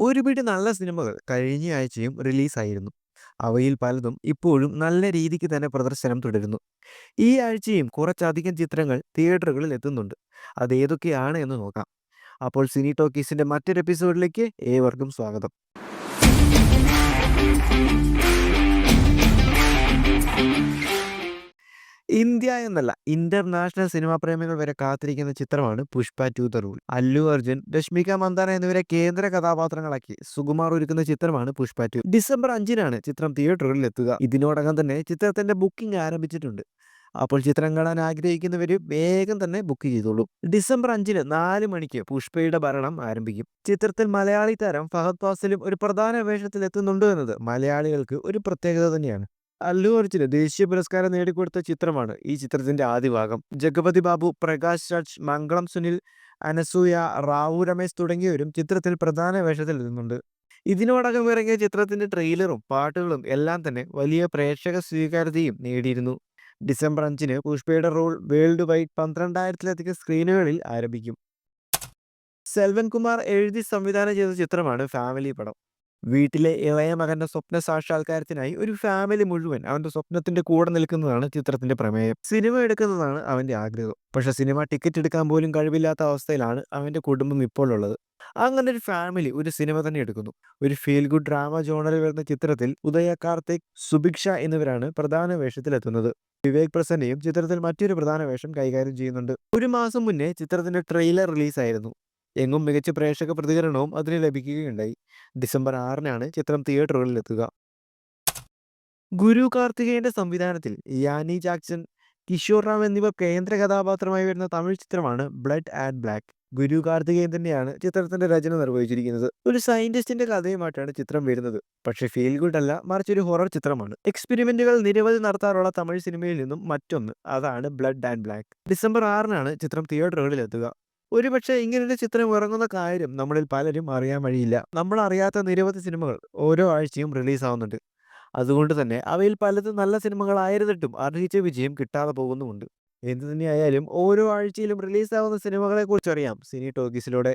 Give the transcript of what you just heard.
ഒരുപിടി നല്ല സിനിമകൾ കഴിഞ്ഞ ആഴ്ചയും റിലീസായിരുന്നു. അവയിൽ പലതും ഇപ്പോഴും നല്ല രീതിക്ക് തന്നെ പ്രദർശനം തുടരുന്നു. ഈ ആഴ്ചയും കുറച്ചധികം ചിത്രങ്ങൾ തിയേറ്ററുകളിൽ എത്തുന്നുണ്ട്. അതേതൊക്കെയാണ് എന്ന് നോക്കാം. അപ്പോൾ സിനി ടോക്കീസിന്റെ മറ്റൊരു എപ്പിസോഡിലേക്ക് ഏവർക്കും സ്വാഗതം. ഇന്ത്യ എന്നല്ല, ഇന്റർനാഷണൽ സിനിമാ പ്രേമികൾ വരെ കാത്തിരിക്കുന്ന ചിത്രമാണ് Pushpa two the rule. Allu Arjun, Rashmika Mandanna എന്നിവരെ കേന്ദ്ര കഥാപാത്രങ്ങളാക്കി സുകുമാർ ഒരുക്കുന്ന ചിത്രമാണ് പുഷ്പ ടു. ഡിസംബർ 5-നാണ് ചിത്രം തിയേറ്ററുകളിൽ എത്തുക. ഇതിനോടകം തന്നെ ചിത്രത്തിന്റെ ബുക്കിംഗ് ആരംഭിച്ചിട്ടുണ്ട്. അപ്പോൾ ചിത്രം കാണാൻ ആഗ്രഹിക്കുന്നവര് വേഗം തന്നെ ബുക്ക് ചെയ്തോളൂ. ഡിസംബർ 5-ന് 4 മണിക്ക് പുഷ്പയുടെ ഭരണം ആരംഭിക്കും. ചിത്രത്തിൽ മലയാളി താരം ഫഹദ് ഫാസിലും ഒരു പ്രധാന വേഷത്തിൽ എത്തുന്നുണ്ട് എന്നത് മലയാളികൾക്ക് ഒരു പ്രത്യേകത തന്നെയാണ്. അല്ലു അർജുന് ദേശീയ പുരസ്കാരം നേടിക്കൊടുത്ത ചിത്രമാണ് ഈ ചിത്രത്തിന്റെ ആദ്യ ഭാഗം. ജഗപതി ബാബു, പ്രകാശ് രാജ്, മംഗളം സുനിൽ, അനസൂയ, റാവു രമേശ് തുടങ്ങിയവരും ചിത്രത്തിൽ പ്രധാന വേഷത്തിൽ എത്തുന്നുണ്ട്. ഇതിനോടകം ഇറങ്ങിയ ചിത്രത്തിന്റെ ട്രെയിലറും പാട്ടുകളും എല്ലാം തന്നെ വലിയ പ്രേക്ഷക സ്വീകാര്യതയും നേടിയിരുന്നു. ഡിസംബർ 5-ന് പുഷ്പയുടെ റോൾ വേൾഡ് വൈഡ് 12,000-ലധികം സ്ക്രീനുകളിൽ ആരംഭിക്കും. സെൽവൻ കുമാർ എഴുതി സംവിധാനം ചെയ്ത ചിത്രമാണ് ഫാമിലി പടം. വീട്ടിലെ ഇളയ മകന്റെ സ്വപ്ന സാക്ഷാത്കാരത്തിനായി ഒരു ഫാമിലി മുഴുവൻ അവന്റെ സ്വപ്നത്തിന്റെ കൂടെ നിൽക്കുന്നതാണ് ചിത്രത്തിന്റെ പ്രമേയം. സിനിമ എടുക്കുന്നതാണ് അവന്റെ ആഗ്രഹം. പക്ഷെ സിനിമ ടിക്കറ്റ് എടുക്കാൻ പോലും കഴിവില്ലാത്ത അവസ്ഥയിലാണ് അവന്റെ കുടുംബം ഇപ്പോൾ ഉള്ളത്. അങ്ങനെ ഒരു ഫാമിലി ഒരു സിനിമ തന്നെ എടുക്കുന്നു. ഒരു ഫീൽ ഗുഡ് ഡ്രാമ ജോണറിൽ വരുന്ന ചിത്രത്തിൽ ഉദയ കാർത്തിക്, സുഭിക്ഷ എന്നിവരാണ് പ്രധാന വേഷത്തിലെത്തുന്നത്. വിവേക് പ്രസന്നയും ചിത്രത്തിൽ മറ്റൊരു പ്രധാന വേഷം കൈകാര്യം ചെയ്യുന്നുണ്ട്. ഒരു മാസം മുന്നേ ചിത്രത്തിന്റെ ട്രെയിലർ റിലീസായിരുന്നു. എങ്ങും മികച്ച പ്രേക്ഷക പ്രതികരണവും അതിന് ലഭിക്കുകയുണ്ടായി. ഡിസംബർ 6-നാണ് ചിത്രം തിയേറ്ററുകളിൽ എത്തുക. ഗുരു കാർത്തികേയന്റെ സംവിധാനത്തിൽ യാനി ജാക്സൺ, കിഷോർ റാം എന്നിവർ കേന്ദ്ര കഥാപാത്രമായി വരുന്ന തമിഴ് ചിത്രമാണ് ബ്ലഡ് ആൻഡ് ബ്ലാക്ക്. ഗുരു കാർത്തികേയൻ തന്നെയാണ് ചിത്രത്തിന്റെ രചന നിർവഹിച്ചിരിക്കുന്നത്. ഒരു സയന്റിസ്റ്റിന്റെ കഥയുമായിട്ടാണ് ചിത്രം വരുന്നത്. പക്ഷേ ഫീൽ ഗുഡ് അല്ല, മറിച്ച് ഒരു ഹൊറർ ചിത്രമാണ്. എക്സ്പെരിമെന്റുകൾ നിരവധി നടത്താറുള്ള തമിഴ് സിനിമയിൽ നിന്നും മറ്റൊന്ന്, അതാണ് ബ്ലഡ് ആൻഡ് ബ്ലാക്ക്. ഡിസംബർ 6-നാണ് ചിത്രം തിയേറ്ററുകളിൽ എത്തുക. ഒരുപക്ഷെ ഇങ്ങനൊരു ചിത്രം ഇറങ്ങുന്ന കാര്യം നമ്മളിൽ പലരും അറിയാൻ വഴിയില്ല. നമ്മൾ അറിയാത്ത നിരവധി സിനിമകൾ ഓരോ ആഴ്ചയും റിലീസാവുന്നുണ്ട്. അതുകൊണ്ട് തന്നെ അവയിൽ പലതും നല്ല സിനിമകളായിരുന്നിട്ടും അർഹിച്ച വിജയം കിട്ടാതെ പോകുന്നുമുണ്ട്. എന്തു തന്നെയായാലും ഓരോ ആഴ്ചയിലും റിലീസാവുന്ന സിനിമകളെക്കുറിച്ച് അറിയാം സിനി ടോക്കീസിലൂടെ.